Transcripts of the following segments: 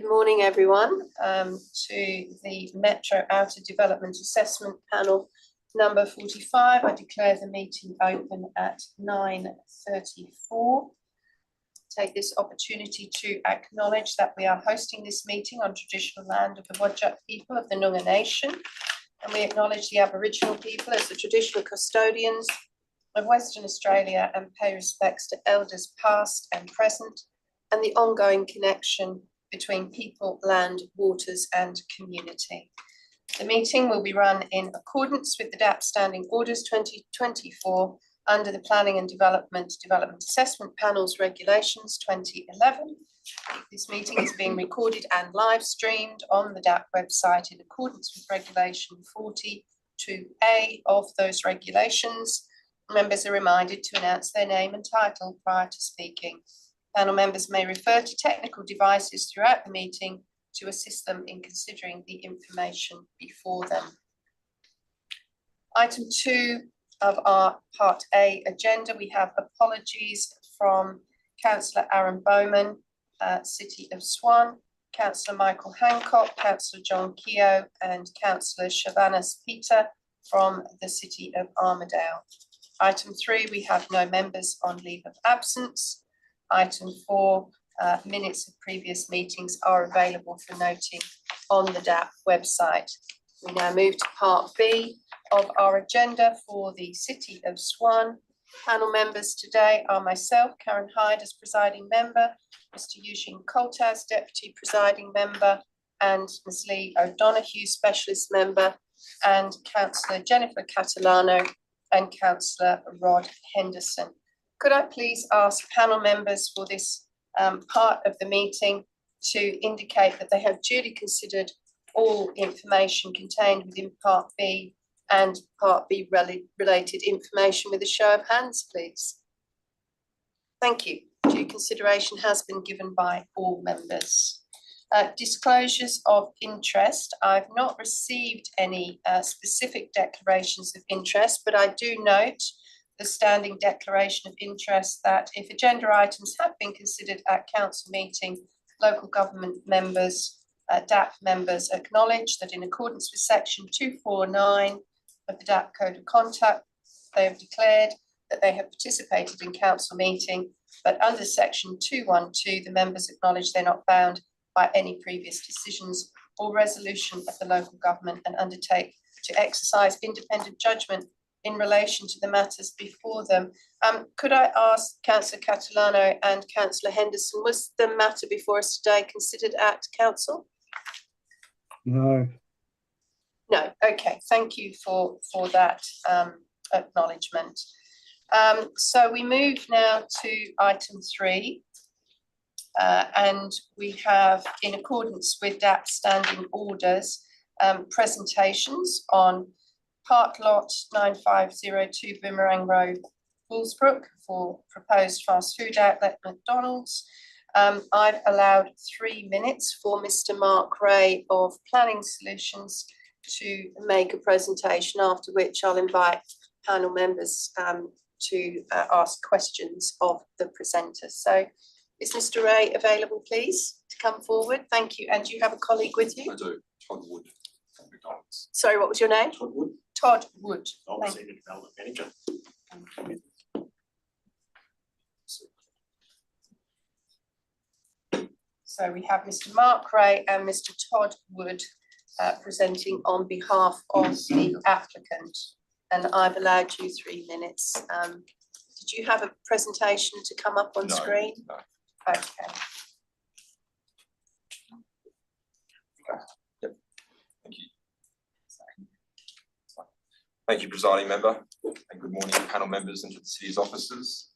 Good morning, everyone, to the Metro Outer Development Assessment Panel number 45. I declare the meeting open at 9:34. Take this opportunity to acknowledge that we are hosting this meeting on traditional land of the Whadjuk people of the Noongar Nation, and we acknowledge the Aboriginal people as the traditional custodians of Western Australia and pay respects to elders past and present, and the ongoing connection between people, land, waters and community. The meeting will be run in accordance with the DAP Standing Orders 2024 under the Planning and Development Assessment Panels Regulations 2011. This meeting is being recorded and live streamed on the DAP website in accordance with Regulation 42A of those regulations. Members are reminded to announce their name and title prior to speaking. Panel members may refer to technical devices throughout the meeting to assist them in considering the information before them. Item 2 of our Part A agenda, we have apologies from Councillor Aaron Bowman, City of Swan, Councillor Michael Hancock, Councillor John Keogh and Councillor Shavanas Peter from the City of Armadale. Item 3, we have no members on leave of absence. Item 4, minutes of previous meetings are available for noting on the DAP website. We now move to Part B of our agenda for the City of Swan. Panel members today are myself, Karen Hyde, as presiding member, Mr. Eugene Coltaz, deputy presiding member, and Ms. Lee O'Donoghue, specialist member, and Councillor Jennifer Catalano and Councillor Rod Henderson. Could I please ask panel members for this part of the meeting to indicate that they have duly considered all information contained within Part B and Part B related information with a show of hands, please? Thank you. Due consideration has been given by all members. Disclosures of interest. I've not received any specific declarations of interest, but I do note the standing declaration of interest that if agenda items have been considered at council meeting, local government members, DAP members acknowledge that in accordance with section 249 of the DAP Code of Conduct, they have declared that they have participated in council meeting, but under section 212, the members acknowledge they're not bound by any previous decisions or resolution of the local government and undertake to exercise independent judgment in relation to the matters before them. Could I ask Councillor Catalano and Councillor Henderson, was the matter before us today considered at council? No. No, okay, thank you for that acknowledgement. So we move now to item 3, and we have, in accordance with DAP standing orders, presentations on Park Lot 9502 Boomerang Road, Bullsbrook, for proposed fast food outlet McDonald's. I've allowed 3 minutes for Mr. Mark Ray of Planning Solutions to make a presentation, after which I'll invite panel members to ask questions of the presenter. So is Mr. Ray available, please, to come forward? Thank you. And do you have a colleague with you? I do. Todd Wood from McDonald's. Sorry, what was your name? Todd Wood. Todd Wood. I'm Senior Development Manager. So we have Mr. Mark Ray and Mr. Todd Wood presenting on behalf of the applicant. And I've allowed you 3 minutes. Did you have a presentation to come up on screen? No. Okay. Yep. Thank you. Thank you, presiding member, and good morning, panel members and to the city's officers.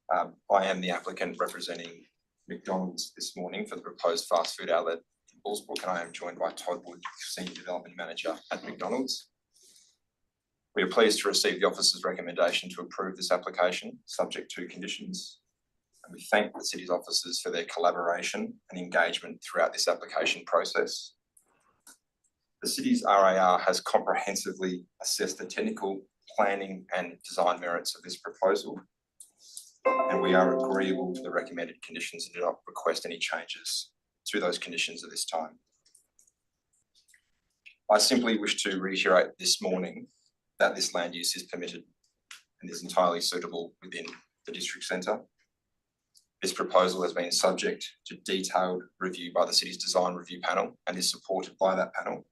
I am the applicant representing McDonald's this morning for the proposed fast food outlet in Bullsbrook, and I am joined by Todd Wood, Senior Development Manager at McDonald's. We are pleased to receive the officer's recommendation to approve this application, subject to conditions, and we thank the city's officers for their collaboration and engagement throughout this application process. The city's RAR has comprehensively assessed the technical, planning and design merits of this proposal, and we are agreeable to the recommended conditions and do not request any changes to those conditions at this time. I simply wish to reiterate this morning that this land use is permitted and is entirely suitable within the district centre. This proposal has been subject to detailed review by the city's design review panel and is supported by that panel.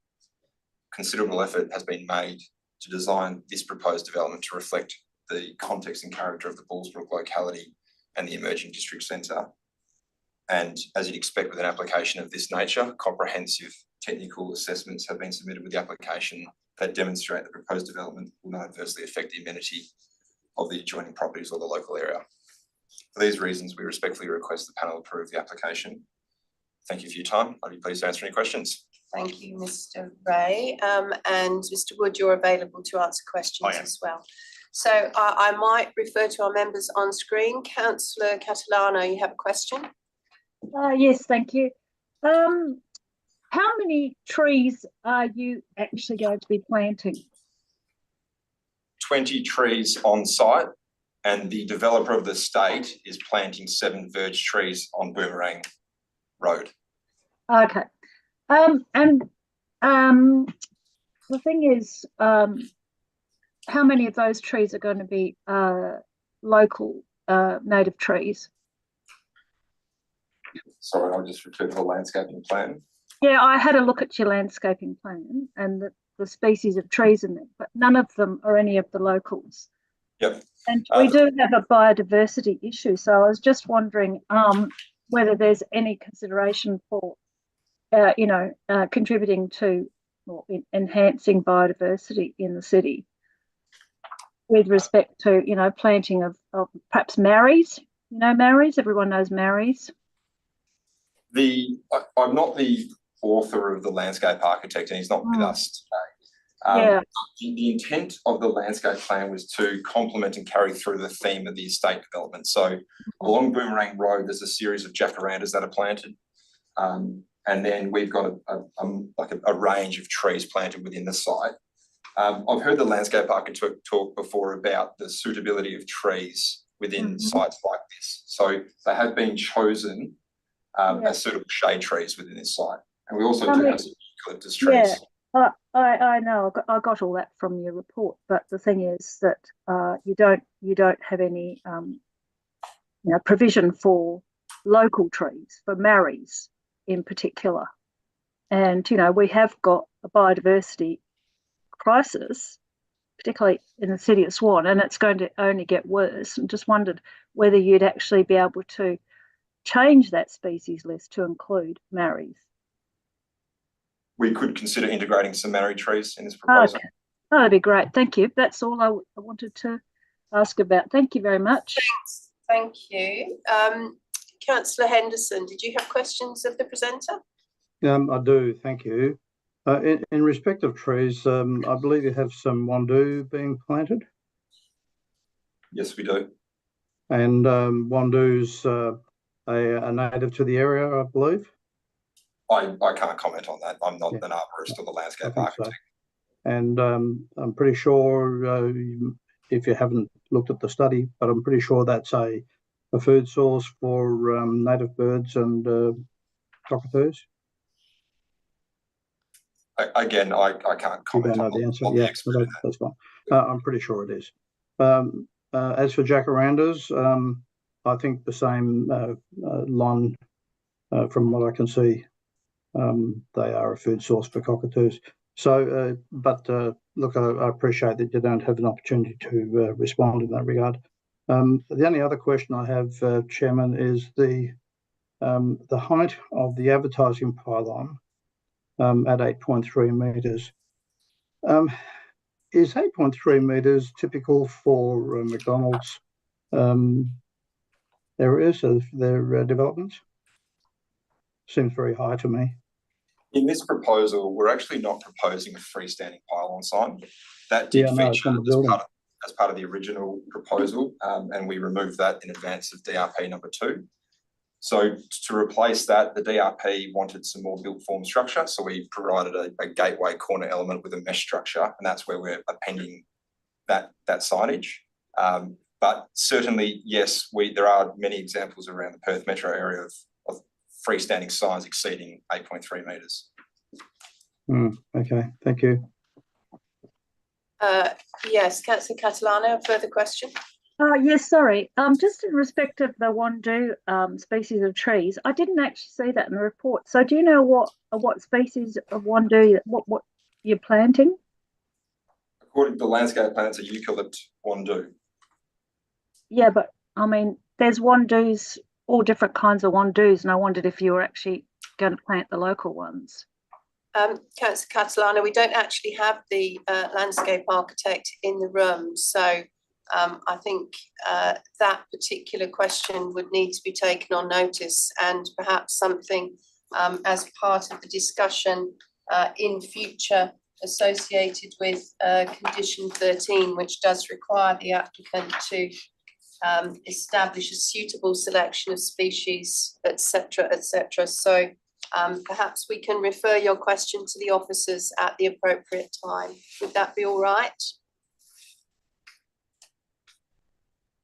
Considerable effort has been made to design this proposed development to reflect the context and character of the Bullsbrook locality and the emerging district centre. And as you'd expect with an application of this nature, comprehensive technical assessments have been submitted with the application that demonstrate the proposed development will not adversely affect the amenity of the adjoining properties or the local area. For these reasons, we respectfully request the panel approve the application. Thank you for your time. I'd be pleased to answer any questions. Thank you, Mr. Ray. And Mr. Wood, you're available to answer questions as well. So I might refer to our members on screen. Councillor Catalano, you have a question? Yes, thank you. How many trees are you actually going to be planting? 20 trees on site, and the developer of the estate is planting 7 verge trees on Boomerang Road. Okay. The thing is, how many of those trees are going to be local native trees? Sorry, I'll just refer to the landscaping plan. Yeah, I had a look at your landscaping plan and the species of trees in there, but none of them are any of the locals. Yep. And we do have a biodiversity issue, so I was just wondering whether there's any consideration for, contributing to or enhancing biodiversity in the city with respect to, planting of perhaps marries. Marries, everyone knows marries. I'm not the author of the landscape architect, and he's not with us today. Yeah. The intent of the landscape plan was to complement and carry through the theme of the estate development. So along Boomerang Road, there's a series of jacarandas that are planted. And then we've got a range of trees planted within the site. I've heard the landscape architect talk before about the suitability of trees within sites like this. So they have been chosen as suitable shade trees within this site. And we also do have some eucalyptus trees. Yeah, I know. I got all that from your report, but the thing is that you don't have any provision for local trees, for marries in particular. And we have got a biodiversity crisis, particularly in the city of Swan, and it's going to only get worse. And just wondered whether you'd actually be able to change that species list to include marries. We could consider integrating some marry trees in this proposal. Okay. Oh, that'd be great. Thank you. That's all I wanted to ask about. Thank you very much. Thanks. Thank you. Councillor Henderson, did you have questions of the presenter? I do, thank you. In respect of trees, I believe you have some wandoo being planted. Yes, we do. And wandoo's a native to the area, I believe. I can't comment on that. I'm not an arborist or the landscape architect. So. And I'm pretty sure, if you haven't looked at the study, but I'm pretty sure that's a food source for native birds and cockatoos. Again, I can't comment on the answer. the expert. That's fine. I'm pretty sure it is. As for jacarandas, I think the same line from what I can see. They are a food source for cockatoos. So, look, I appreciate that you don't have an opportunity to respond in that regard. The only other question I have, Chairman, is the height of the advertising pylon at 8.3 metres. Is 8.3 metres typical for McDonald's areas of their developments? Seems very high to me. In this proposal, we're actually not proposing a freestanding pylon sign. That did feature as part of the original proposal, and we removed that in advance of DRP number 2. So to replace that, the DRP wanted some more built form structure, so we provided a gateway corner element with a mesh structure, and that's where we're appending that signage. But certainly, yes, there are many examples around the Perth metro area of freestanding signs exceeding 8.3 metres. Okay, thank you. Yes, Councillor Catalano, a further question? Yes, sorry. Just in respect of the Wandoo species of trees, I didn't actually see that in the report. So do you know what species of Wandoo, what you're planting? According to the landscape plan, it's a eucalypt Wandoo. Yeah, but I mean, there's Wandoos, all different kinds of Wandoos, and I wondered if you were actually going to plant the local ones. Councillor Catalano, we don't actually have the landscape architect in the room, so I think that particular question would need to be taken on notice, and perhaps something as part of the discussion in future associated with condition 13, which does require the applicant to establish a suitable selection of species, etc., etc. So perhaps we can refer your question to the officers at the appropriate time. Would that be all right?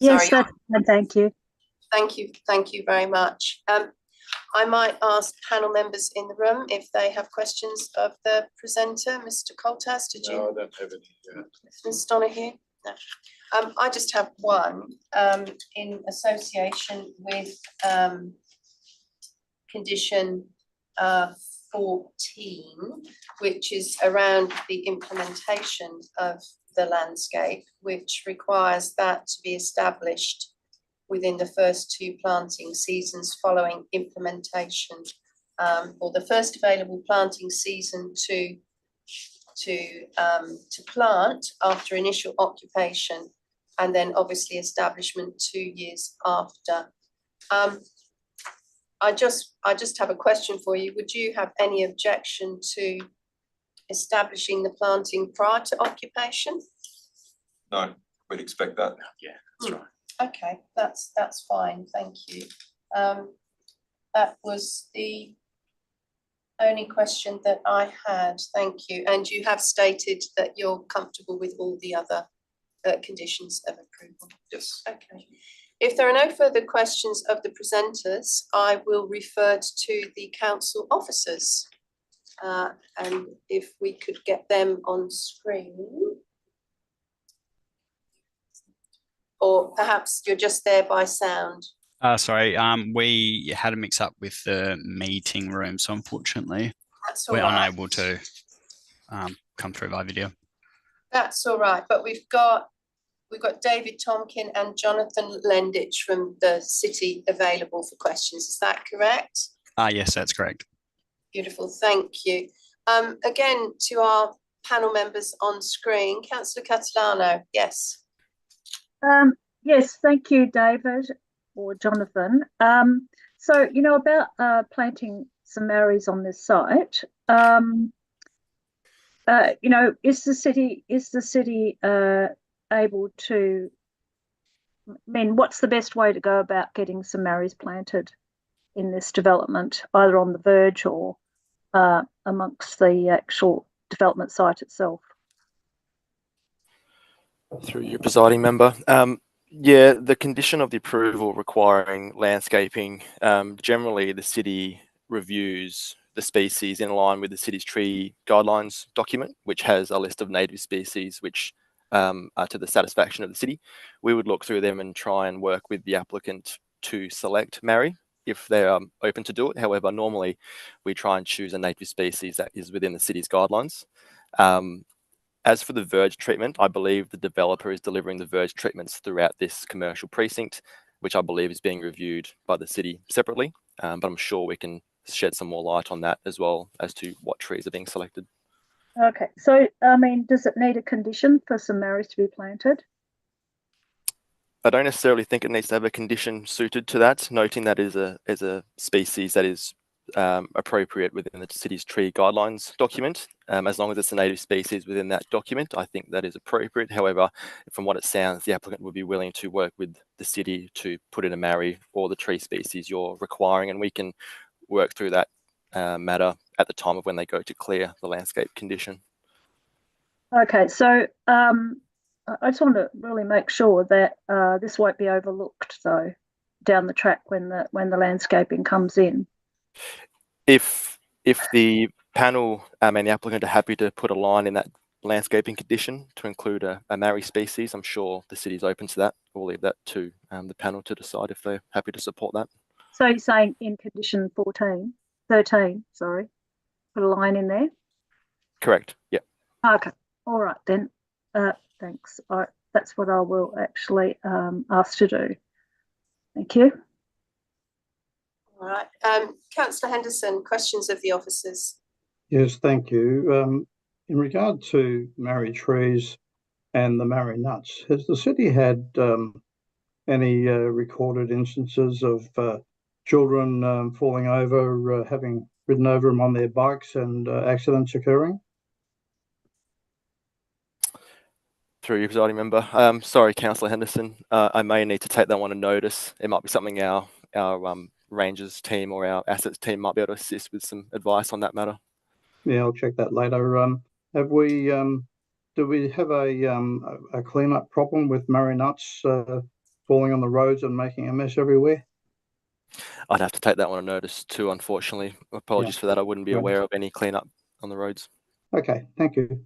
Yes, Sorry. that's fine, thank you. Thank you very much. I might ask panel members in the room if they have questions of the presenter. Mr. Coltas, did you? No, I don't have any. Ms. Donahue? No. I just have one in association with condition 14, which is around the implementation of the landscape, which requires that to be established within the first 2 planting seasons following implementation, or the first available planting season to plant after initial occupation, and then obviously establishment 2 years after. I just have a question for you. Would you have any objection to establishing the planting prior to occupation? No, we'd expect that. Yeah, that's right. Okay, that's fine, thank you. That was the only question that I had, thank you. And you have stated that you're comfortable with all the other conditions of approval? Yes. Okay. If there are no further questions of the presenters, I will refer to the council officers. And if we could get them on screen. Or perhaps you're just there by sound. Sorry, we had a mix up with the meeting room, so unfortunately we're unable to come through by video. That's all right, but we've got David Tomkin and Jonathan Lendich from the city available for questions. Is that correct? Yes, that's correct. Beautiful, thank you. Again, to our panel members on screen, Councillor Catalano, yes. Yes, thank you, David or Jonathan. So, you know, about planting some marries on this site, you know, is the city able to, I mean, what's the best way to go about getting some marries planted in this development, either on the verge or amongst the actual development site itself? Through your presiding member. Yeah, the condition of the approval requiring landscaping, generally the city reviews the species in line with the city's tree guidelines document, which has a list of native species which are to the satisfaction of the city. We would look through them and try and work with the applicant to select marry if they are open to do it. However, normally we try and choose a native species that is within the city's guidelines. As for the verge treatment, I believe the developer is delivering the verge treatments throughout this commercial precinct, which I believe is being reviewed by the city separately. But I'm sure we can shed some more light on that as well as to what trees are being selected. Okay, so I mean, does it need a condition for some marries to be planted? I don't necessarily think it needs to have a condition suited to that, noting that is a species that is appropriate within the city's tree guidelines document. As long as it's a native species within that document, I think that is appropriate. However, from what it sounds, the applicant would be willing to work with the city to put in a marry for the tree species you're requiring, and we can work through that matter at the time of when they go to clear the landscape condition. Okay, so I just want to really make sure that this won't be overlooked, though, down the track when the landscaping comes in. If the panel and the applicant are happy to put a line in that landscaping condition to include a Maori species, I'm sure the city's open to that. We'll leave that to the panel to decide if they're happy to support that. So you're saying in condition 13, sorry, put a line in there? Correct. Yeah. Okay. All right then. Thanks. That's what I will actually ask to do. Thank you. All right. Councillor Henderson, questions of the officers. Yes, thank you. In regard to Maori trees and the Maori nuts, has the city had any recorded instances of children falling over, having ridden over them on their bikes and accidents occurring? Through you, presiding member. Sorry, Councillor Henderson. I may need to take that one on notice. It might be something our Rangers team or our assets team might be able to assist with some advice on that matter. Yeah, I'll check that later. Have we? Do we have a clean-up problem with Maori nuts falling on the roads and making a mess everywhere? I'd have to take that one on notice too, unfortunately. Apologies for that. I wouldn't be aware of any cleanup on the roads. Okay, thank you.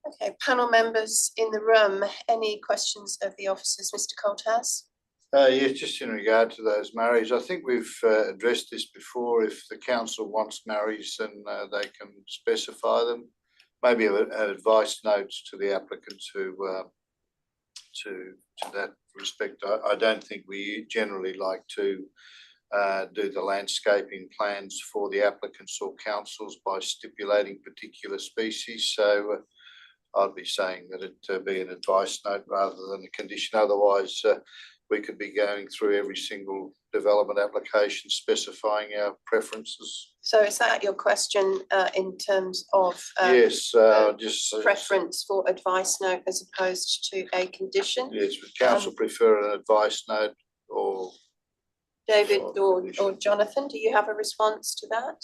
Okay, panel members in the room, any questions of the officers? Mr. Colthouse? Yes, just in regard to those Maoris, I think we've addressed this before. If the council wants Maoris, then they can specify them. Maybe an advice note to the applicant to that respect. I don't think we generally like to do the landscaping plans for the applicants or councils by stipulating particular species. So I'd be saying that it be an advice note rather than a condition. Otherwise, we could be going through every single development application specifying our preferences. So is that your question in terms of yes, just preference for advice note as opposed to a condition? Yes, would council prefer an advice note or David or Jonathan, do you have a response to that?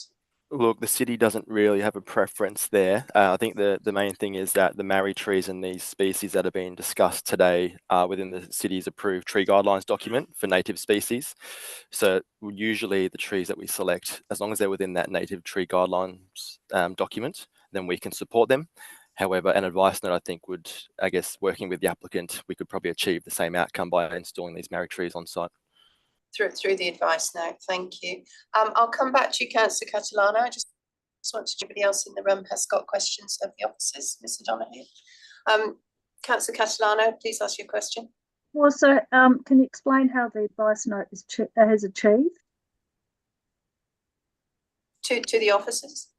Look, the city doesn't really have a preference there. I think the main thing is that the Maori trees and these species that are being discussed today are within the city's approved tree guidelines document for native species. So usually the trees that we select, as long as they're within that native tree guidelines document, then we can support them. However, an advice note, I think, would, I guess, working with the applicant, we could probably achieve the same outcome by installing these Maori trees on site. Through the advice note, thank you. I'll come back to you, Councillor Catalano. I just want to, everybody else in the room has got questions of the officers. Mr. Donoghue. Councillor Catalano, please ask your question. Well, so can you explain how the advice note has achieved? To the officers?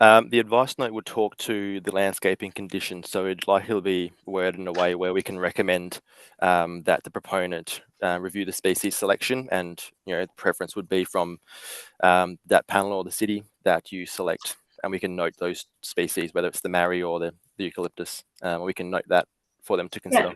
The advice note would talk to the landscaping conditions, so it'd likely be worded in a way where we can recommend that the proponent review the species selection, and the preference would be from that panel or the city that you select, and we can note those species, whether it's the Maori or the eucalyptus. We can note that for them to consider. Yeah.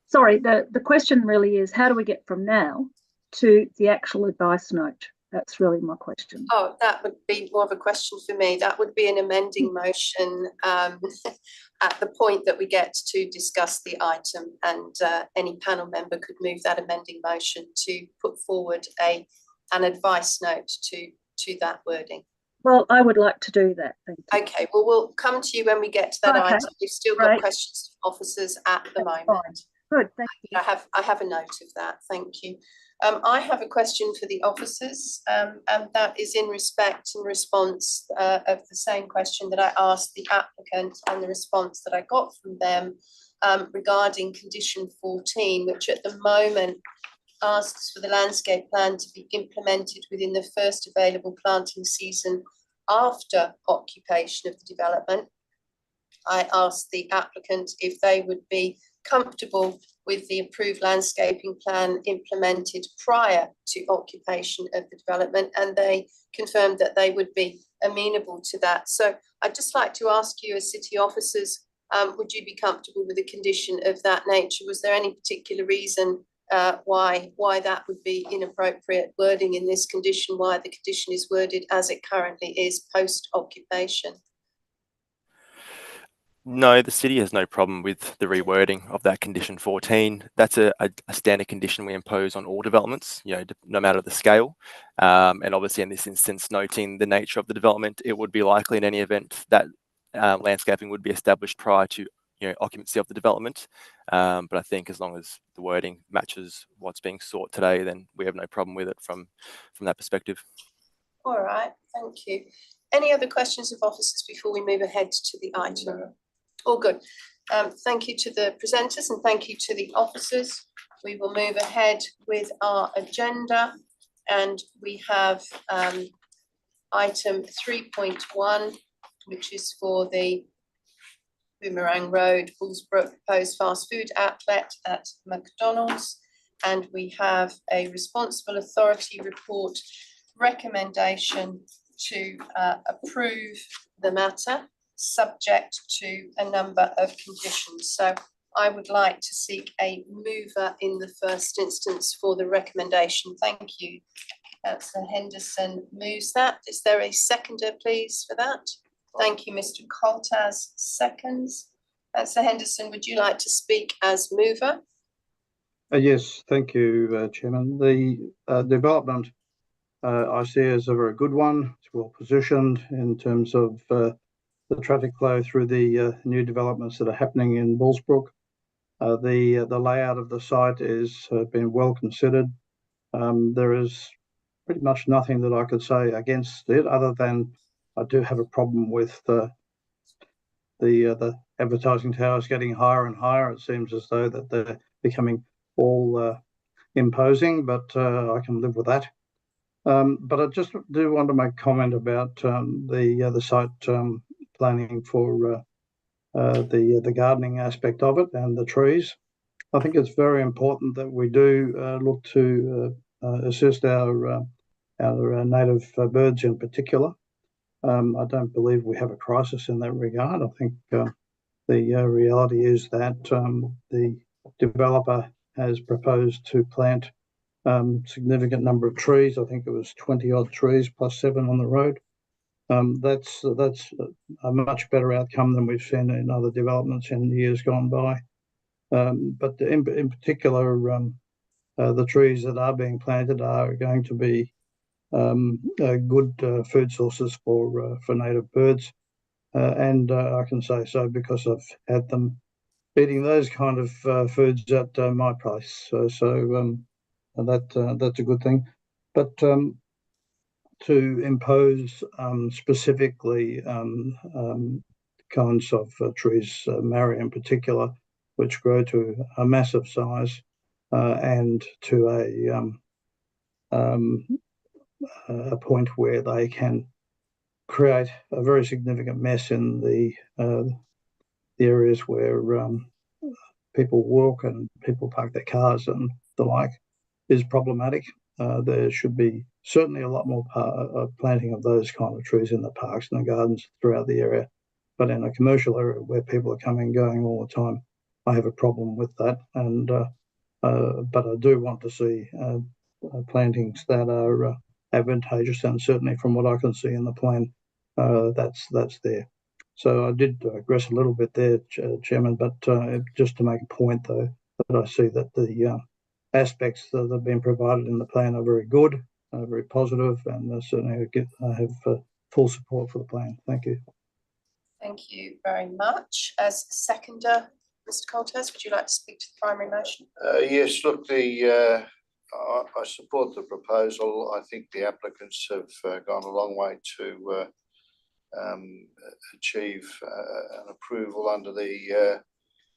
Sorry, the question really is, how do we get from now to the actual advice note? That's really my question. Oh, that would be more of a question for me. That would be an amending motion at the point that we get to discuss the item, and any panel member could move that amending motion to put forward an advice note to that wording. Well, I would like to do that. Thank you. Okay, well, we'll come to you when we get to that Okay. item. We've still got questions of officers at the moment. Fine. Good, thank you. I have a note of that, thank you. I have a question for the officers, and that is in response of the same question that I asked the applicant, and the response that I got from them regarding condition 14, which at the moment asks for the landscape plan to be implemented within the first available planting season after occupation of the development. I asked the applicant if they would be comfortable with the approved landscaping plan implemented prior to occupation of the development, and they confirmed that they would be amenable to that. So I'd just like to ask you as city officers, would you be comfortable with a condition of that nature? Was there any particular reason why that would be inappropriate wording in this condition, why the condition is worded as it currently is post-occupation? No, the city has no problem with the rewording of that condition 14. That's a standard condition we impose on all developments, no matter the scale. And obviously in this instance, noting the nature of the development, it would be likely in any event that landscaping would be established prior to occupancy of the development. But I think as long as the wording matches what's being sought today, then we have no problem with it from that perspective. All right, thank you. Any other questions of officers before we move ahead to the item? All good. Thank you to the presenters and thank you to the officers. We will move ahead with our agenda, and we have item 3.1, which is for the Boomerang Road, Bullsbrook proposed fast food outlet at McDonald's. And we have a responsible authority report recommendation to approve the matter, subject to a number of conditions. So I would like to seek a mover in the first instance for the recommendation. Thank you. Councillor Henderson moves that. Is there a seconder, please, for that? Thank you, Mr. Coltaz seconds. Councillor Henderson, would you like to speak as mover? Yes, thank you, Chairman. The development I see as a very good one. It's well positioned in terms of the traffic flow through the new developments that are happening in Bullsbrook. The layout of the site is been well considered. There is pretty much nothing that I could say against it, other than I do have a problem with the advertising towers getting higher and higher. It seems as though that they're becoming all imposing, but I can live with that. But I just do want to make a comment about the site planning for the gardening aspect of it and the trees. I think it's very important that we do look to assist our native birds in particular. I don't believe we have a crisis in that regard. I think the reality is that the developer has proposed to plant significant number of trees. I think it was 20 odd trees plus 7 on the road. That's a much better outcome than we've seen in other developments in years gone by. But in particular, the trees that are being planted are going to be good food sources for native birds, and I can say so because I've had them eating those kind of foods at my place. That's a good thing. But to impose specifically kinds of trees, marri in particular, which grow to a massive size and to a point where they can create a very significant mess in the areas where people walk and people park their cars and the like, is problematic. There should be certainly a lot more planting of those kind of trees in the parks and the gardens throughout the area. But in a commercial area where people are coming and going all the time, I have a problem with that. And but I do want to see plantings that are advantageous, and certainly from what I can see in the plan, that's there. So I did digress a little bit there, Chairman, but just to make a point, though, that I see that the aspects that have been provided in the plan are very good, very positive, and certainly I have full support for the plan. Thank you. Thank you very much. As seconder, Mr. Coltaz, would you like to speak to the primary motion? Yes, look, I support the proposal. I think the applicants have gone a long way to achieve an approval under the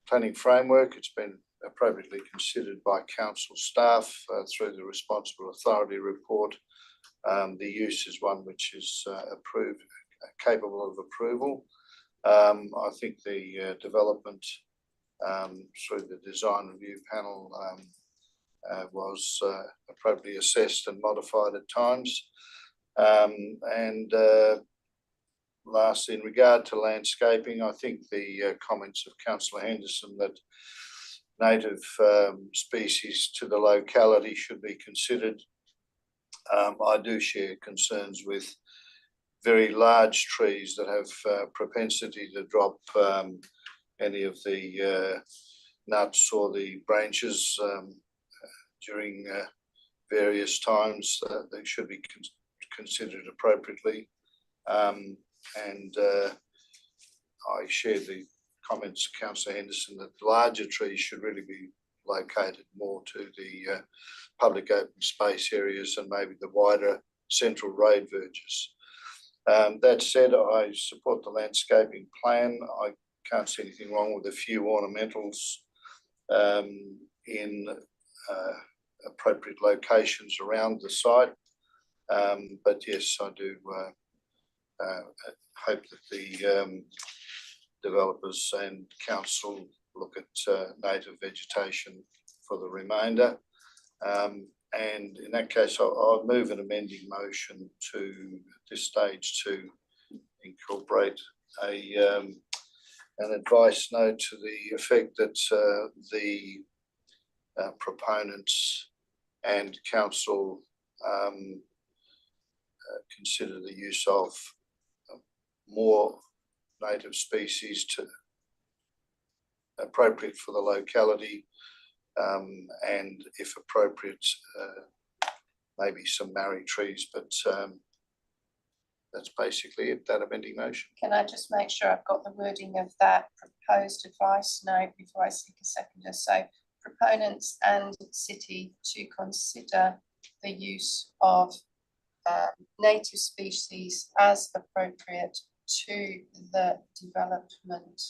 planning framework. It's been appropriately considered by council staff through the responsible authority report. The use is one which is approved, capable of approval. I think the development through the design review panel was appropriately assessed and modified at times. And lastly, in regard to landscaping, I think the comments of Councillor Henderson that native species to the locality should be considered. I do share concerns with very large trees that have propensity to drop any of the nuts or the branches during various times. They should be considered appropriately. And I share the comments of Councillor Henderson that the larger trees should really be located more to the public open space areas and maybe the wider central road verges. That said, I support the landscaping plan. I can't see anything wrong with a few ornamentals in appropriate locations around the site. But yes, I do hope that the developers and council look at native vegetation for the remainder. And in that case, I'll move an amending motion to, at this stage, to incorporate an advice note to the effect that the proponents and council consider the use of more native species to appropriate for the locality, and if appropriate, maybe some marri trees, but that's basically it, that amending motion. Can I just make sure I've got the wording of that proposed advice note before I seek a seconder? So proponents and city to consider the use of native species as appropriate to the development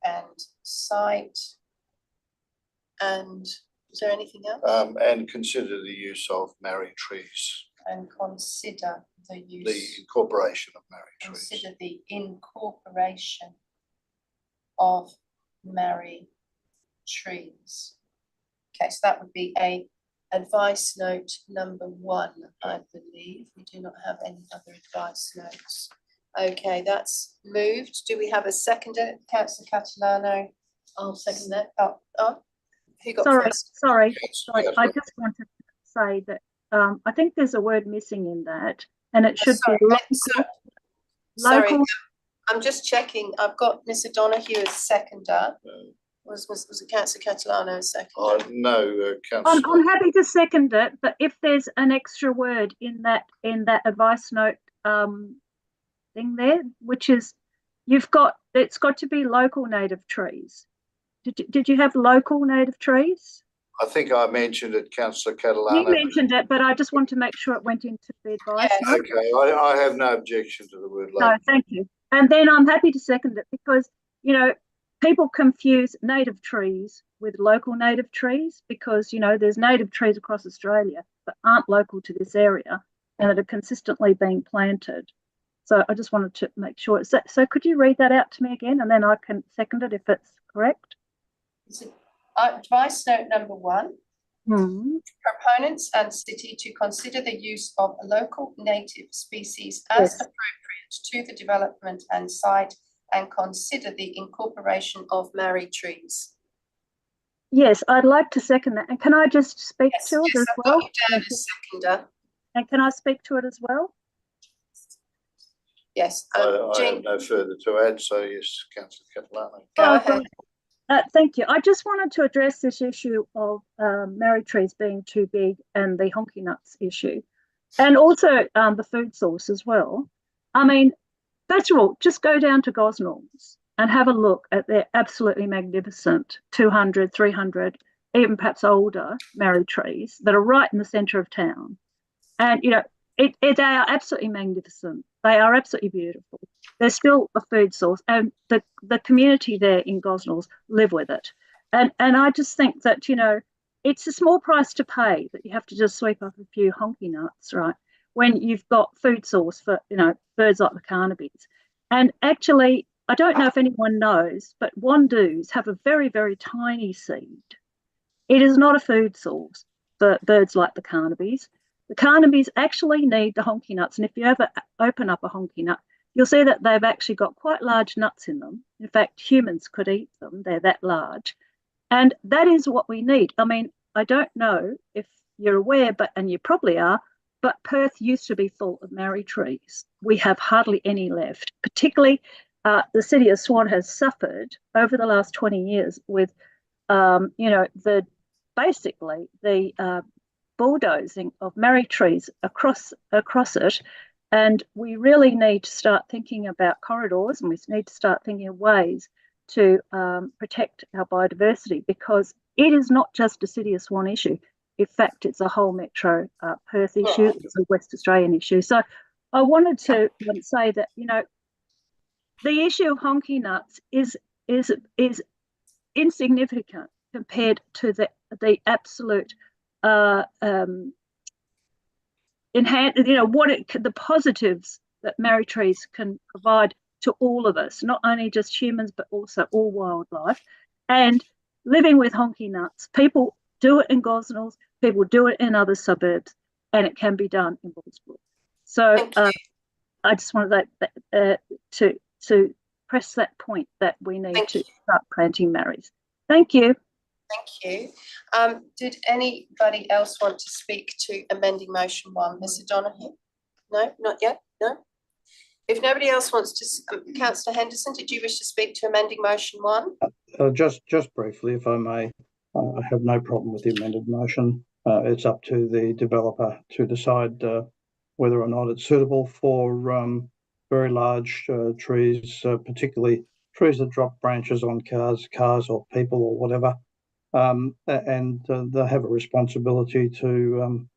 and site. And is there anything else? And consider the use of marri trees. And consider the use. The incorporation of marri trees. Consider the incorporation of marri trees. Okay, so that would be a advice note number 1, I believe. We do not have any other advice notes. Okay, that's moved. Do we have a seconder? Councillor Catalano. I'll second that. Oh, who got first? Sorry. I just wanted to say that I think there's a word missing in that, and it should be local. Sorry, I'm just checking. I've got Miss O'Donoghue as seconder. Was it Councillor Catalano as seconder? No, Councillor. I'm happy to second it, but if there's an extra word in that advice note thing there, which is it's got to be local native trees. Did you have local native trees? I think I mentioned it, Councillor Catalano. You mentioned it, but I just want to make sure it went into the advice note. Okay, I have no objection to the word local. No, thank you. And then I'm happy to second it because, people confuse native trees with local native trees because, there's native trees across Australia that aren't local to this area and that are consistently being planted. So I just wanted to make sure. So could you read that out to me again, and then I can second it if it's correct? Advice note number 1. Proponents and city to consider the use of local native species as appropriate to the development and site, and consider the incorporation of marri trees. Yes, I'd like to second that. And can I just speak to it as well? I've got you down as seconder. And can I speak to it as well? Yes. I have no further to add, so yes, Councillor Catalano. Go ahead. Thank you. I just wanted to address this issue of marri trees being too big and the honky nuts issue, and also the food source as well. I mean, first of all, just go down to Gosnells and have a look at their absolutely magnificent 200, 300, even perhaps older marri trees that are right in the centre of town. And, they are absolutely magnificent. They are absolutely beautiful. They're still a food source, and the community there in Gosnells live with it. And I just think that, it's a small price to pay that you have to just sweep up a few honky nuts, right, when you've got food source for, birds like the carnabies. And actually, I don't know if anyone knows, but wandoos have a very, very tiny seed. It is not a food source for birds like the carnabies. The carnabies actually need the honky nuts, and if you ever open up a honky nut, you'll see that they've actually got quite large nuts in them. In fact, humans could eat them. They're that large. And that is what we need. I mean, I don't know if you're aware, and you probably are, but Perth used to be full of marri trees. We have hardly any left, particularly the city of Swan has suffered over the last 20 years with, basically the bulldozing of marri trees across it. And we really need to start thinking about corridors, and we need to start thinking of ways to protect our biodiversity, because it is not just a City of Swan issue. In fact, it's a whole Metro Perth issue. It's a West Australian issue. So I wanted to say that, the issue of honky nuts is insignificant compared to the absolute the positives that marri trees can provide to all of us, not only just humans, but also all wildlife. And living with honky nuts, people do it in Gosnells, people do it in other suburbs, and it can be done in Bullsbrook. So I just wanted to press that point that we need to start planting marries. Thank you. Thank you. Did anybody else want to speak to amending motion 1? Mr. Donoghue? No, not yet. No. If nobody else wants to, Councillor Henderson, did you wish to speak to amending motion 1? Just briefly, if I may. I have no problem with the amended motion. It's up to the developer to decide whether or not it's suitable for very large trees, particularly trees that drop branches on cars or people or whatever. And they have a responsibility to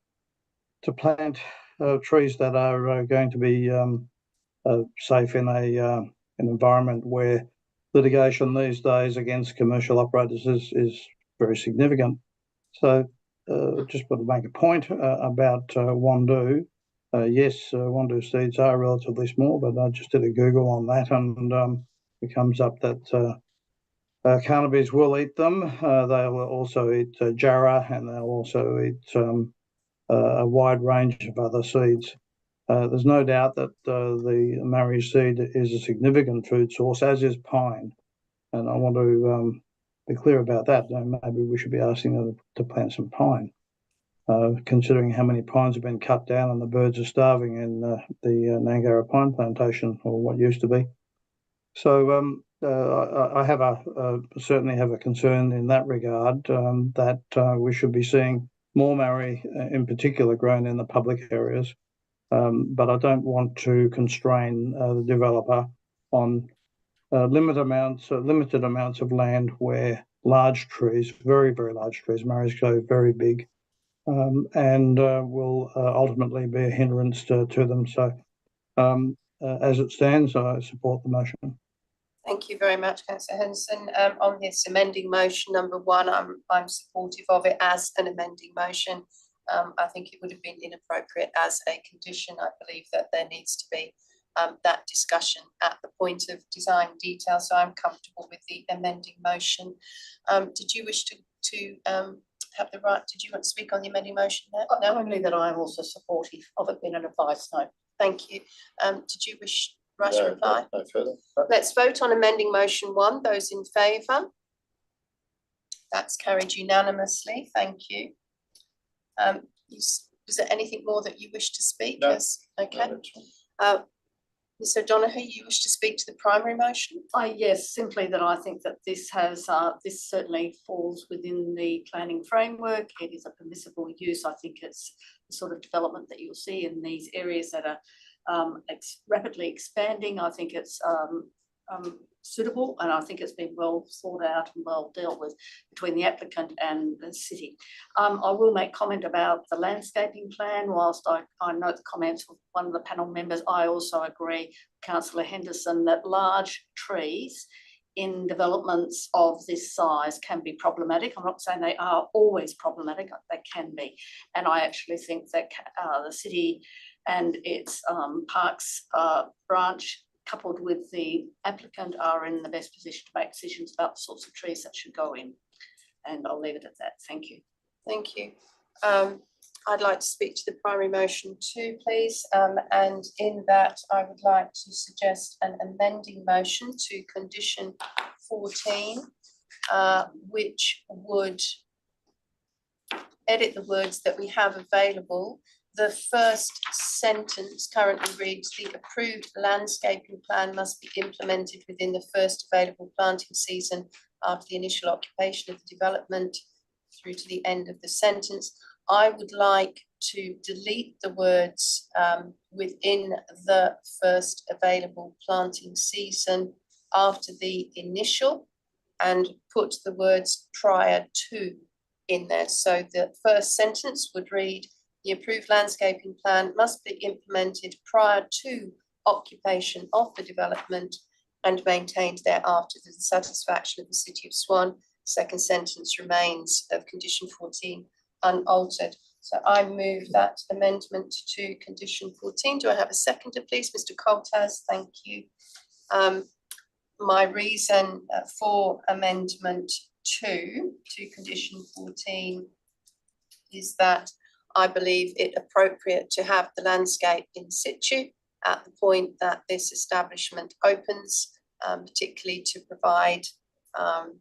plant trees that are going to be safe in an environment where litigation these days against commercial operators is very significant. So just want to make a point about Wandoo. Yes, Wandoo seeds are relatively small, but I just did a Google on that, and it comes up that cannabis will eat them. They'll also eat jarrah, and they'll also eat a wide range of other seeds. There's no doubt that the marri seed is a significant food source, as is pine. And I want to be clear about that. Maybe we should be asking them to plant some pine, considering how many pines have been cut down and the birds are starving in the Nangara pine plantation, or what used to be. So I have certainly have a concern in that regard, that we should be seeing more marri, in particular, grown in the public areas. But I don't want to constrain the developer on limited amounts of land where large trees, very, very large trees, marris go very big, and will ultimately be a hindrance to them. So as it stands, I support the motion. Thank you very much, Councillor Henderson. On this amending motion number 1, I'm supportive of it as an amending motion. I think it would have been inappropriate as a condition. I believe that there needs to be that discussion at the point of design detail. So I'm comfortable with the amending motion. Did you wish to have the right? Did you want to speak on the amending motion there? No, only that I'm also supportive of it being an advice note. Thank you. Did you wish to reply? No further. Let's vote on amending motion 1. Those in favour? That's carried unanimously. Thank you. Is there anything more that you wish to speak? No. Yes. Okay. Mr. Donoghue, you wish to speak to the primary motion? Yes, simply that I think that this certainly falls within the planning framework. It is a permissible use. I think it's the sort of development that you'll see in these areas that are rapidly expanding. I think it's suitable, and I think it's been well thought out and well dealt with between the applicant and the city. I will make comment about the landscaping plan. Whilst I note the comments of one of the panel members, I also agree, Councillor Henderson, that large trees in developments of this size can be problematic. I'm not saying they are always problematic, they can be. And I actually think that the city and its parks branch, coupled with the applicant, are in the best position to make decisions about the sorts of trees that should go in. And I'll leave it at that. Thank you. Thank you. I'd like to speak to the primary motion 2, please. And in that, I would like to suggest an amending motion to condition 14, which would edit the words that we have available, the first sentence currently reads, the approved landscaping plan must be implemented within the first available planting season after the initial occupation of the development through to the end of the sentence. I would like to delete the words within the first available planting season after the initial and put the words prior to in there. So the first sentence would read, the approved landscaping plan must be implemented prior to occupation of the development and maintained thereafter to the satisfaction of the City of Swan. Second sentence remains of condition 14 unaltered. So I move that amendment to condition 14. Do I have a seconder, please? Mr. Coltas, thank you. My reason for amendment 2 to condition 14 is that I believe it appropriate to have the landscape in situ at the point that this establishment opens, particularly to provide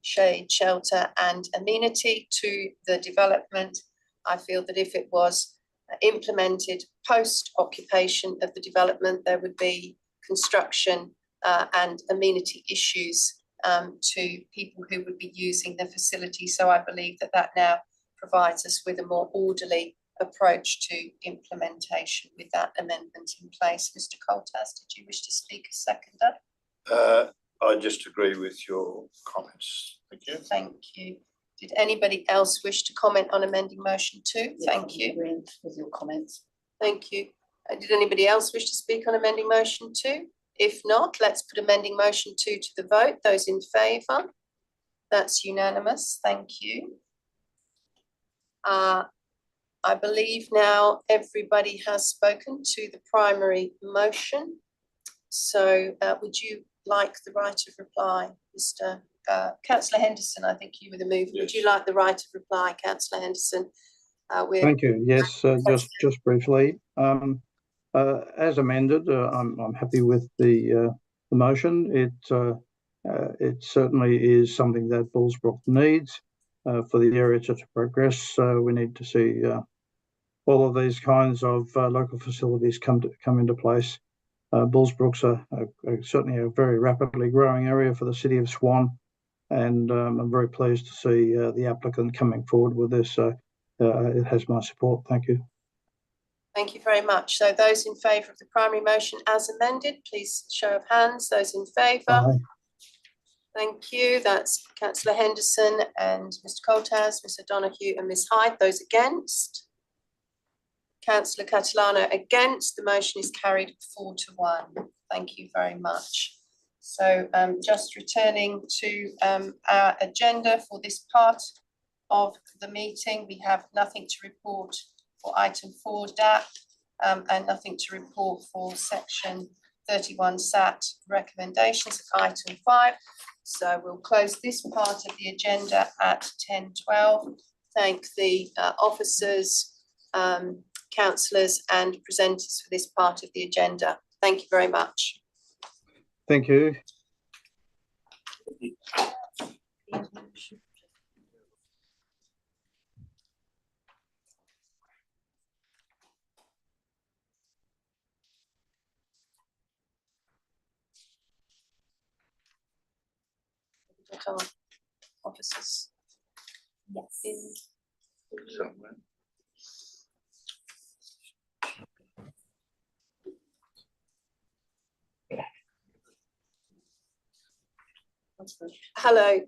shade, shelter and amenity to the development. I feel that if it was implemented post-occupation of the development, there would be construction and amenity issues to people who would be using the facility. So I believe that that now provides us with a more orderly approach to implementation with that amendment in place. Mr. Coltas, did you wish to speak as seconder? I just agree with your comments. Thank you. Thank you. Did anybody else wish to comment on amending motion 2? Yes, Thank I'm you. agreeing with your comments. Thank you. Did anybody else wish to speak on amending motion 2? If not, let's put amending motion 2 to the vote. Those in favour? That's unanimous. Thank you. I believe now everybody has spoken to the primary motion. So would you like the right of reply, Mr. Councillor Henderson? I think you were the mover. Yes. Would you like the right of reply, Councillor Henderson? Thank you. Yes, just briefly. As amended, I'm happy with the motion. It certainly is something that Bullsbrook needs for the area to progress. We need to see all of these kinds of local facilities come into place. Bullsbrook's certainly a very rapidly growing area for the City of Swan, and I'm very pleased to see the applicant coming forward with this. It has my support. Thank you. Thank you very much. So those in favour of the primary motion as amended, please show of hands. Those in favour? Aye. Thank you. That's Councillor Henderson and Mr. Coltas, Mr. Donoghue and Ms. Hyde. Those against? Councillor Catalano against. The motion is carried 4-1. Thank you very much. So just returning to our agenda for this part of the meeting, we have nothing to report for item 4 DAP and nothing to report for section 31 SAT recommendations at item 5. So we'll close this part of the agenda at 10:12. Thank the officers, councillors and presenters for this part of the agenda. Thank you very much. Thank you. Officers. Yes. Somewhere. Hello,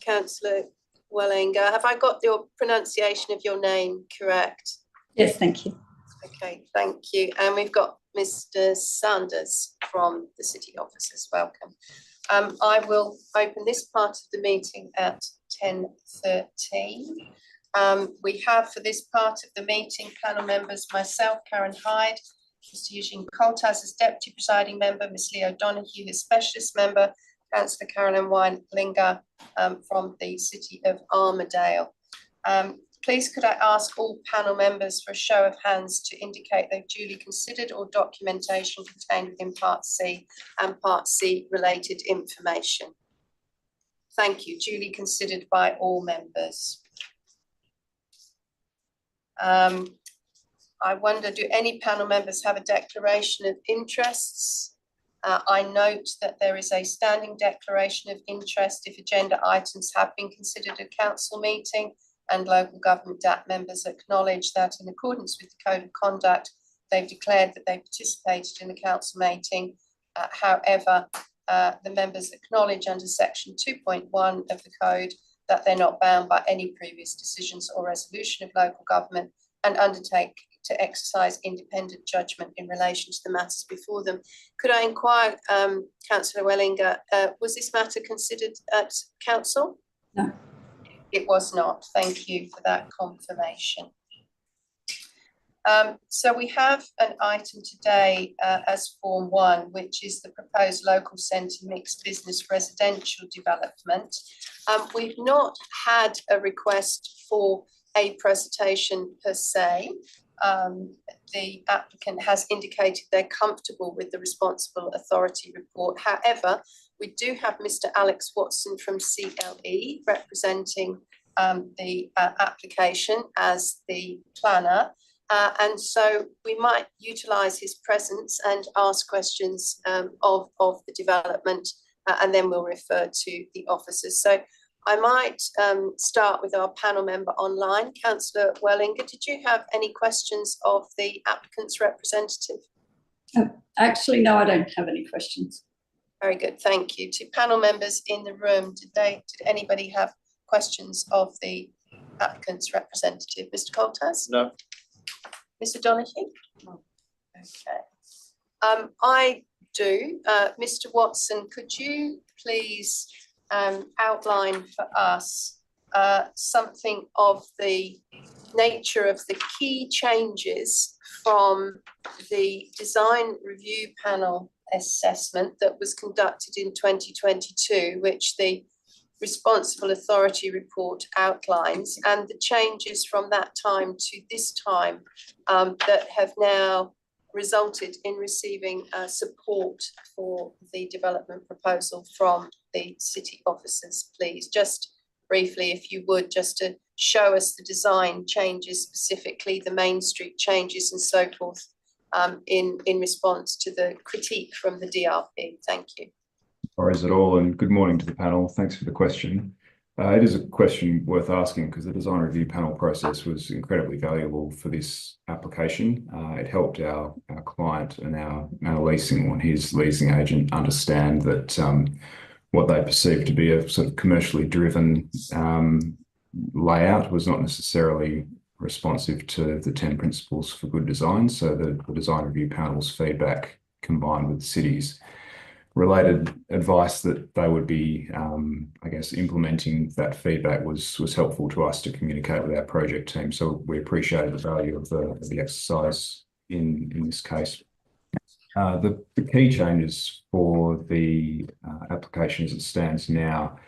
Councillor Wellinger. Have I got your pronunciation of your name correct? Yes, thank you. Okay, thank you. And we've got Mr. Sanders from the City Offices. Welcome. I will open this part of the meeting at 10:13. We have for this part of the meeting panel members, myself, Karen Hyde, Mr. Eugene Coltas as Deputy Presiding Member, Ms. Leo Donoghue as Specialist Member, Councillor Carolyn Wine-Linger from the City of Armadale. Please could I ask all panel members for a show of hands to indicate they've duly considered all documentation contained within Part C and Part C related information. Thank you. Duly considered by all members. I wonder, do any panel members have a declaration of interests? I note that there is a standing declaration of interest if agenda items have been considered at council meeting, and local government DAP members acknowledge that in accordance with the code of conduct, they've declared that they participated in the council meeting. However, the members acknowledge under section 2.1 of the code that they're not bound by any previous decisions or resolution of local government and undertake to exercise independent judgment in relation to the matters before them. Could I inquire, Councillor Wellinger, was this matter considered at council? No. It was not. Thank you for that confirmation. So we have an item today as Form 1, which is the proposed local centre mixed business residential development. We've not had a request for a presentation per se. The applicant has indicated they're comfortable with the responsible authority report. However, we do have Mr. Alex Watson from CLE representing the application as the planner. And so we might utilise his presence and ask questions of the development, and then we'll refer to the officers. So I might start with our panel member online. Councillor Wellinger, did you have any questions of the applicant's representative? Actually, no, I don't have any questions. Very good, thank you. To panel members in the room, did anybody have questions of the applicant's representative? Mr. Coltas? No. Mr. Donaghy? No. Okay. I do. Mr. Watson, could you please outline for us something of the nature of the key changes from the design review panel assessment that was conducted in 2022, which the responsible authority report outlines, and the changes from that time to this time that have now resulted in receiving support for the development proposal from the city officers, please. Just briefly, if you would, just to show us the design changes, specifically the Main Street changes and so forth, in response to the critique from the DRP. Thank you. Or is it all? And good morning to the panel. Thanks for the question. It is a question worth asking because the design review panel process was incredibly valuable for this application. It helped our client and our leasing or his leasing agent understand that what they perceived to be a sort of commercially driven layout was not necessarily responsive to the 10 principles for good design. So the design review panel's feedback combined with the city's related advice that they would be, I guess, implementing that feedback was helpful to us to communicate with our project team. So we appreciated the value of the exercise in this case. The key changes for the application as it stands now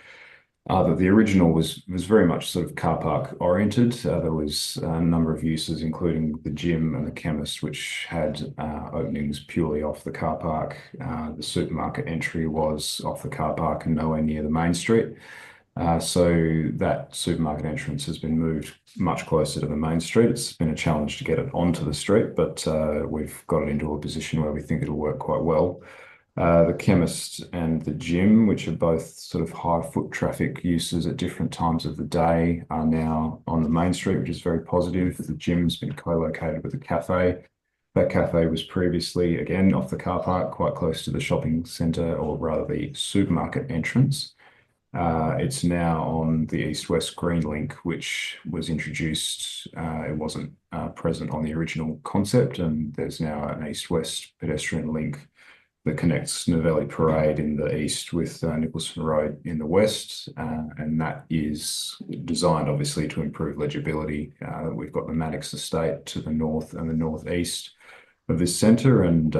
are that the original was very much sort of car park oriented. There was a number of uses, including the gym and the chemist, which had openings purely off the car park. The supermarket entry was off the car park and nowhere near the main street. So that supermarket entrance has been moved much closer to the main street. It's been a challenge to get it onto the street, but we've got it into a position where we think it'll work quite well. The chemist and the gym, which are both sort of high foot traffic uses at different times of the day, are now on the main street, which is very positive. The gym's been co-located with a cafe. That cafe was previously, again, off the car park, quite close to the shopping centre, or rather the supermarket entrance. It's now on the east-west green link, which was introduced. It wasn't present on the original concept, and there's now an east-west pedestrian link that connects Novelli Parade in the east with Nicholson Road in the west, and that is designed obviously to improve legibility. We've got the Maddox Estate to the north and the northeast of this centre, and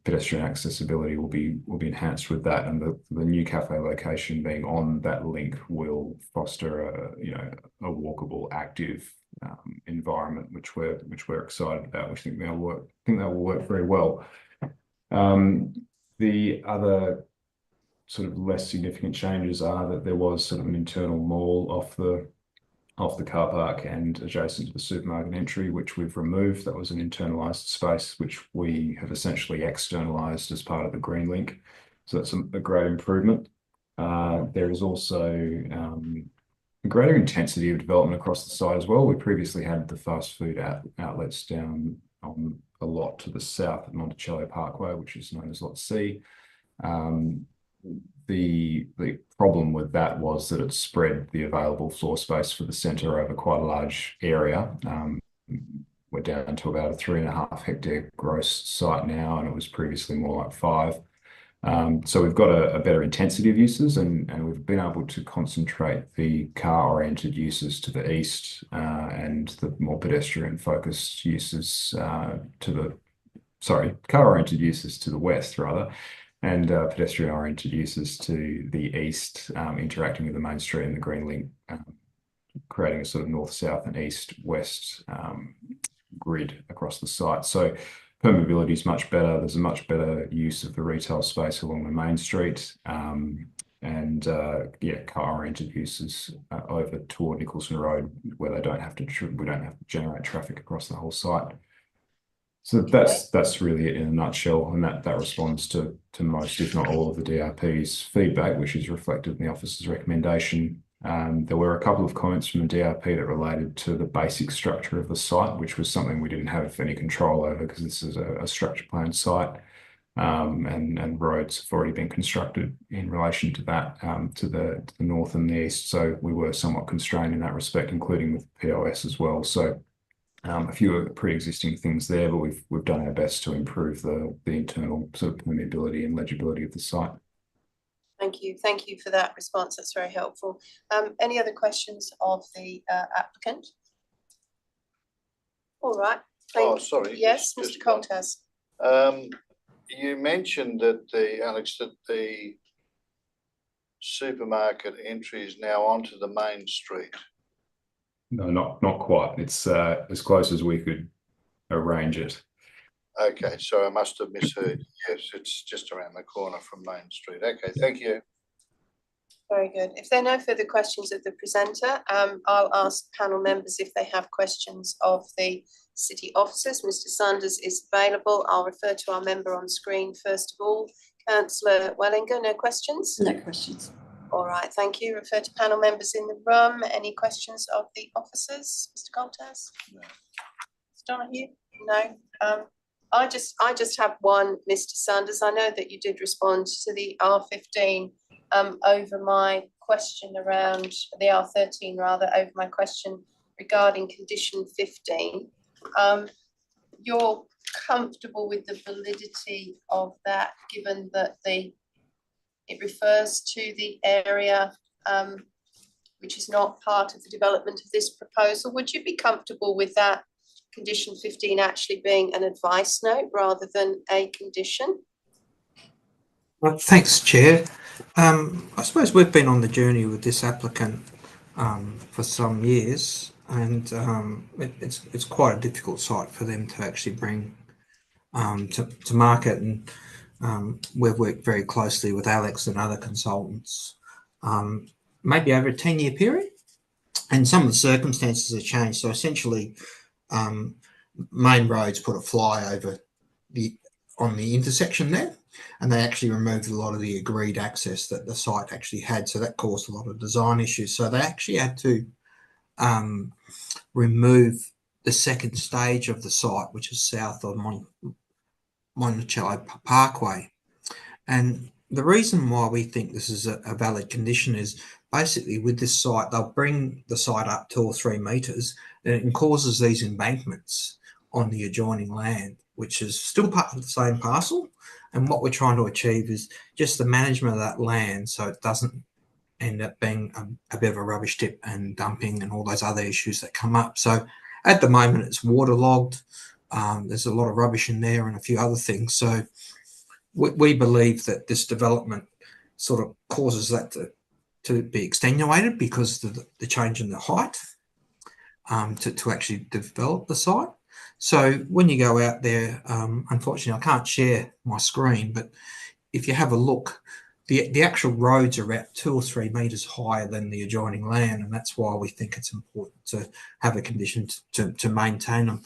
pedestrian accessibility will be enhanced with that, and the new cafe location being on that link will foster a walkable, active environment, which we're excited about. We think that will work very well. The other sort of less significant changes are that there was sort of an internal mall off the off the car park and adjacent to the supermarket entry, which we've removed. That was an internalised space, which we have essentially externalised as part of the Green Link. So that's a great improvement. There is also a greater intensity of development across the site as well. We previously had the fast food outlets down on a lot to the south at Monticello Parkway, which is known as Lot C. The problem with that was that it spread the available floor space for the centre over quite a large area. We're down to about a 3.5 hectare gross site now, and it was previously more like 5. So we've got a better intensity of uses, and we've been able to concentrate the car-oriented uses to the east and the more pedestrian-focused uses car-oriented uses to the west, rather, and pedestrian-oriented uses to the east, interacting with the main street and the Green Link, creating a sort of north-south and east-west grid across the site. So permeability is much better. There's a much better use of the retail space along the main street, and car-oriented uses over toward Nicholson Road, where we don't have to generate traffic across the whole site. So that's really it in a nutshell, and that responds to most, if not all, of the DRP's feedback, which is reflected in the officer's recommendation. There were a couple of comments from the DRP that related to the basic structure of the site, which was something we didn't have any control over because this is a structure plan site, and roads have already been constructed in relation to that, to the north and the east. So we were somewhat constrained in that respect, including with POS as well. So a few pre-existing things there, but we've done our best to improve the internal sort of permeability and legibility of the site. Thank you for that response. That's very helpful. Any other questions of the applicant? All right. Sorry. Yes, Mr. Coltas. You mentioned that the supermarket entry is now onto the main street. No, not quite. It's as close as we could arrange it. Okay, so I must have misheard. Yes, it's just around the corner from Main Street. Okay, thank you. Very good. If there are no further questions of the presenter, I'll ask panel members if they have questions of the city officers. Mr. Sanders is available. I'll refer to our member on screen first of all. Councillor Wellinger, no questions? No questions. All right, thank you. Refer to panel members in the room. Any questions of the officers? Mr. Coltas? No. Mr. Donoghue? No. I just have one, Mr. Sanders. I know that you did respond to the R15 over my question around the R13, rather, over my question regarding condition 15. You're comfortable with the validity of that, given that it refers to the area which is not part of the development of this proposal? Would you be comfortable with that condition 15 actually being an advice note rather than a condition? Well, thanks, Chair. I suppose we've been on the journey with this applicant for some years, and it's quite a difficult site for them to actually bring to market, and we've worked very closely with Alex and other consultants, maybe over a 10-year period, and some of the circumstances have changed. So essentially, Main Roads put a flyover on the intersection there, and they actually removed a lot of the agreed access that the site actually had. So that caused a lot of design issues. So they actually had to remove the second stage of the site, which is south of Monticello Parkway. And the reason why we think this is a valid condition is basically with this site, they'll bring the site up 2 or 3 metres, and it causes these embankments on the adjoining land, which is still part of the same parcel. And what we're trying to achieve is just the management of that land so it doesn't end up being a bit of a rubbish tip and dumping and all those other issues that come up. So at the moment it's waterlogged. There's a lot of rubbish in there and a few other things. So we believe that this development sort of causes that to be extenuated because of the change in the height to actually develop the site. So when you go out there, unfortunately I can't share my screen, but if you have a look, the actual roads are about 2 or 3 metres higher than the adjoining land, and that's why we think it's important to have a condition to maintain them.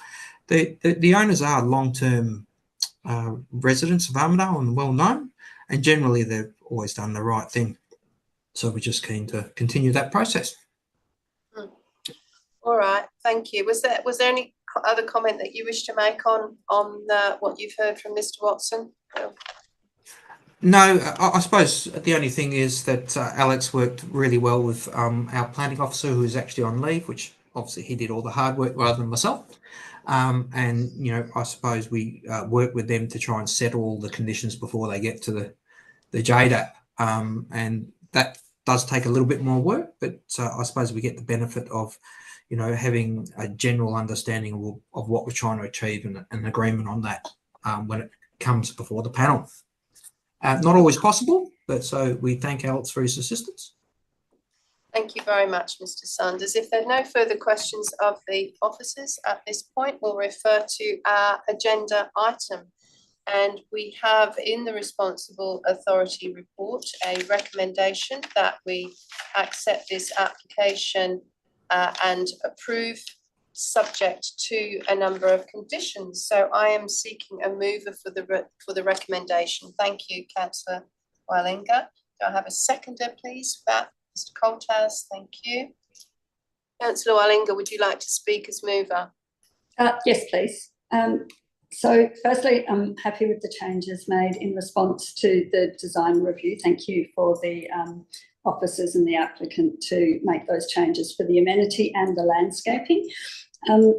The owners are long-term residents of Armadale and well known, and generally they've always done the right thing. So we're just keen to continue that process. All right, thank you. Was there any other comment that you wish to make on what you've heard from Mr. Watson? No, I suppose the only thing is that Alex worked really well with our planning officer, who is actually on leave, which obviously he did all the hard work rather than myself. And, you know, I suppose we work with them to try and settle all the conditions before they get to the JDAP. And that does take a little bit more work, but I suppose we get the benefit of, you know, having a general understanding of what we're trying to achieve and an agreement on that when it comes before the panel. Not always possible, but so we thank Alex for his assistance. Thank you very much, Mr. Sanders. If there are no further questions of the officers at this point, we'll refer to our agenda item. And we have in the responsible authority report a recommendation that we accept this application and approve, subject to a number of conditions. So I am seeking a mover for the recommendation. Thank you, Councillor Wallinger. Do I have a seconder, please, for that? Mr. Coltas, thank you. Councillor Wallinger, would you like to speak as mover? Yes, please. So firstly, I'm happy with the changes made in response to the design review. Thank you for the officers and the applicant to make those changes for the amenity and the landscaping.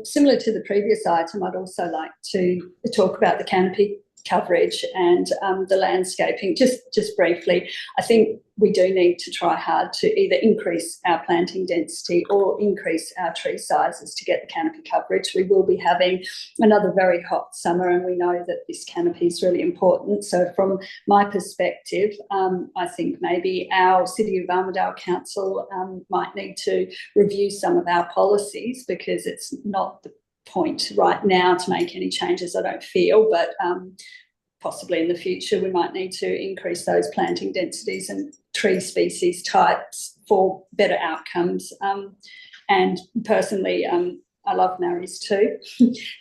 Similar to the previous item, I'd also like to talk about the canopy coverage and the landscaping. Just briefly, I think we do need to try hard to either increase our planting density or increase our tree sizes to get the canopy coverage. We will be having another very hot summer, and we know that this canopy is really important. So from my perspective, I think maybe our City of Armadale Council might need to review some of our policies, because it's not the point right now to make any changes, I don't feel, but possibly in the future we might need to increase those planting densities and tree species types for better outcomes. And personally, I love marries too,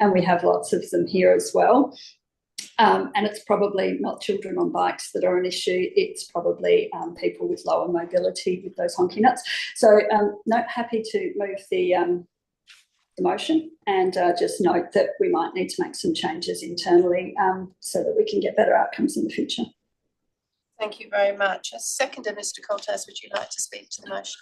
and we have lots of them here as well. And it's probably not children on bikes that are an issue, it's probably people with lower mobility with those honky nuts. So no, happy to move the motion, and just note that we might need to make some changes internally so that we can get better outcomes in the future. Thank you very much. A seconder, Mr. Coltas, would you like to speak to the motion?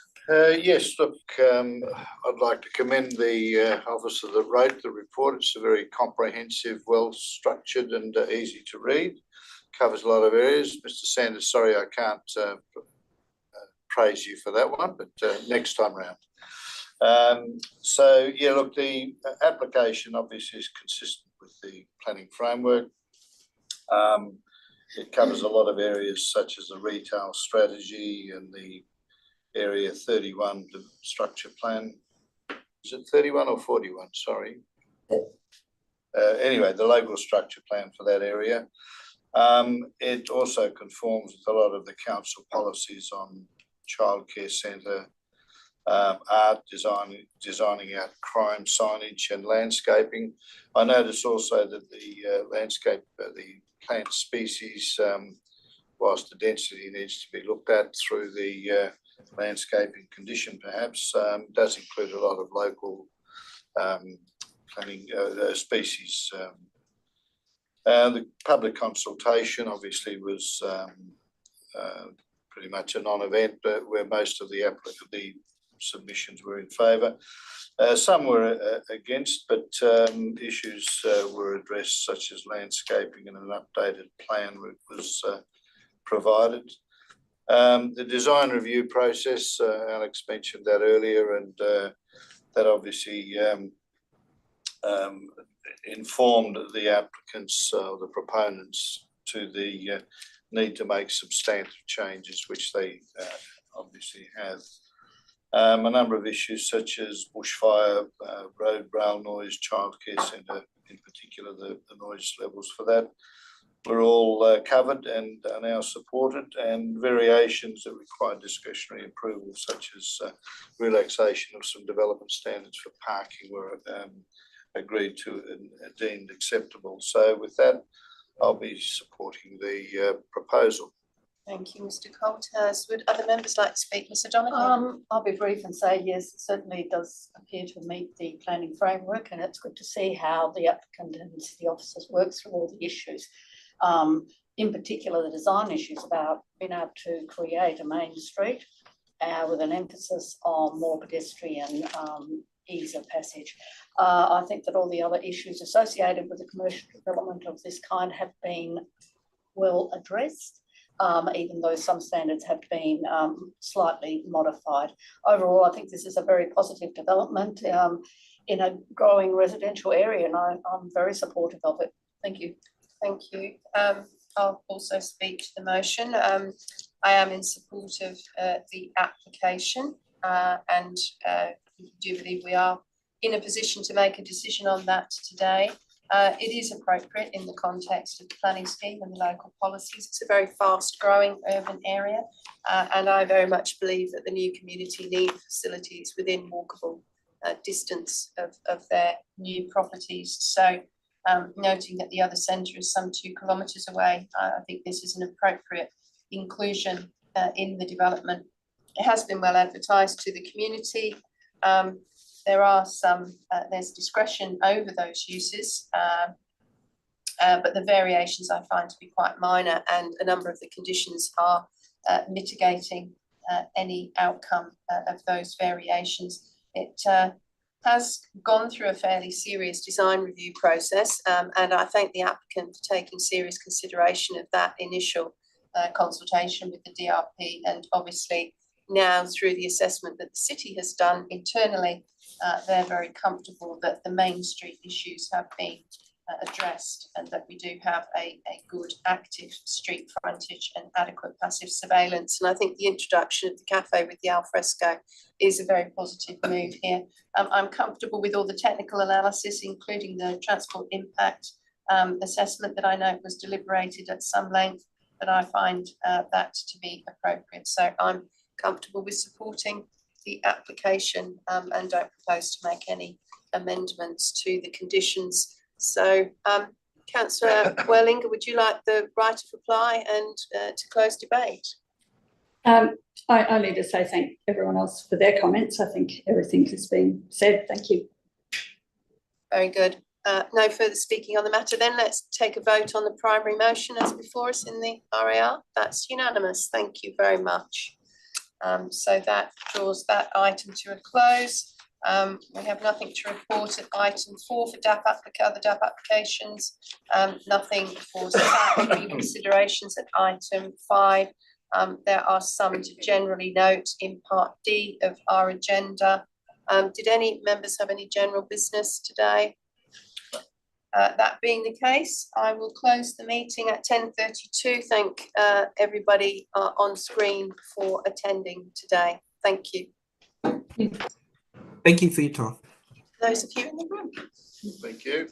Yes, look, I'd like to commend the officer that wrote the report. It's a very comprehensive, well structured and easy to read. Covers a lot of areas. Mr. Sanders, sorry I can't praise you for that one, but next time round. So yeah, look, the application obviously is consistent with the planning framework. It covers a lot of areas such as the retail strategy and the area 31, the structure plan. Is it 31 or 41? Sorry. Anyway, the local structure plan for that area. It also conforms with a lot of the council policies on childcare centre, art designing out crime signage and landscaping. I notice also that the landscape, the plant species, whilst the density needs to be looked at through the landscaping condition perhaps, does include a lot of local planning species. The public consultation obviously was pretty much a non-event, but where most of the submissions were in favour. Some were against, but issues were addressed, such as landscaping, and an updated plan was provided. The design review process, Alex mentioned that earlier, and that obviously informed the applicants, the proponents, to the need to make substantive changes, which they obviously have. A number of issues such as bushfire, road rail noise, childcare centre, in particular the noise levels for that, were all covered and are now supported, and variations that require discretionary approval, such as relaxation of some development standards for parking, were agreed to and deemed acceptable. So with that, I'll be supporting the proposal. Thank you, Mr. Colthurst. Would other members like to speak? Mr. Donoghue? I'll be brief and say yes, it certainly does appear to meet the planning framework, and it's good to see how the applicant and city officers work through all the issues. In particular, the design issues about being able to create a main street with an emphasis on more pedestrian ease of passage. I think that all the other issues associated with the commercial development of this kind have been well addressed. Even though some standards have been slightly modified. Overall, I think this is a very positive development in a growing residential area, and I'm very supportive of it. Thank you. Thank you. I'll also speak to the motion. I am in support of the application and do believe we are in a position to make a decision on that today. It is appropriate in the context of the planning scheme and the local policies. It's a very fast growing urban area and I very much believe that the new community need facilities within walkable distance of their new properties. So noting that the other centre is some 2 kilometres away, I think this is an appropriate inclusion in the development. It has been well advertised to the community. There are there's discretion over those uses, but the variations I find to be quite minor, and a number of the conditions are mitigating any outcome of those variations. It has gone through a fairly serious design review process, and I thank the applicant for taking serious consideration of that initial consultation with the DRP, and obviously now through the assessment that the city has done internally, they're very comfortable that the main street issues have been addressed and that we do have a good active street frontage and adequate passive surveillance. And I think the introduction of the cafe with the alfresco is a very positive move here. I'm comfortable with all the technical analysis, including the transport impact assessment that I know was deliberated at some length, but I find that to be appropriate. So I'm comfortable with supporting the application and don't propose to make any amendments to the conditions. So Councillor Wellinger, would you like the right of reply and to close debate? I need to say thank everyone else for their comments. I think everything has been said. Thank you. Very good. No further speaking on the matter then. Let's take a vote on the primary motion as before us in the RAR. That's unanimous. Thank you very much. So that draws that item to a close. We have nothing to report at item 4 for other DAP applications. Nothing for staff reconsiderations at item 5. There are some to generally note in part D of our agenda. Did any members have any general business today? That being the case, I will close the meeting at 10:32. Thank everybody on screen for attending today. Thank you. Thank you for your time. Those of you in the room. Thank you.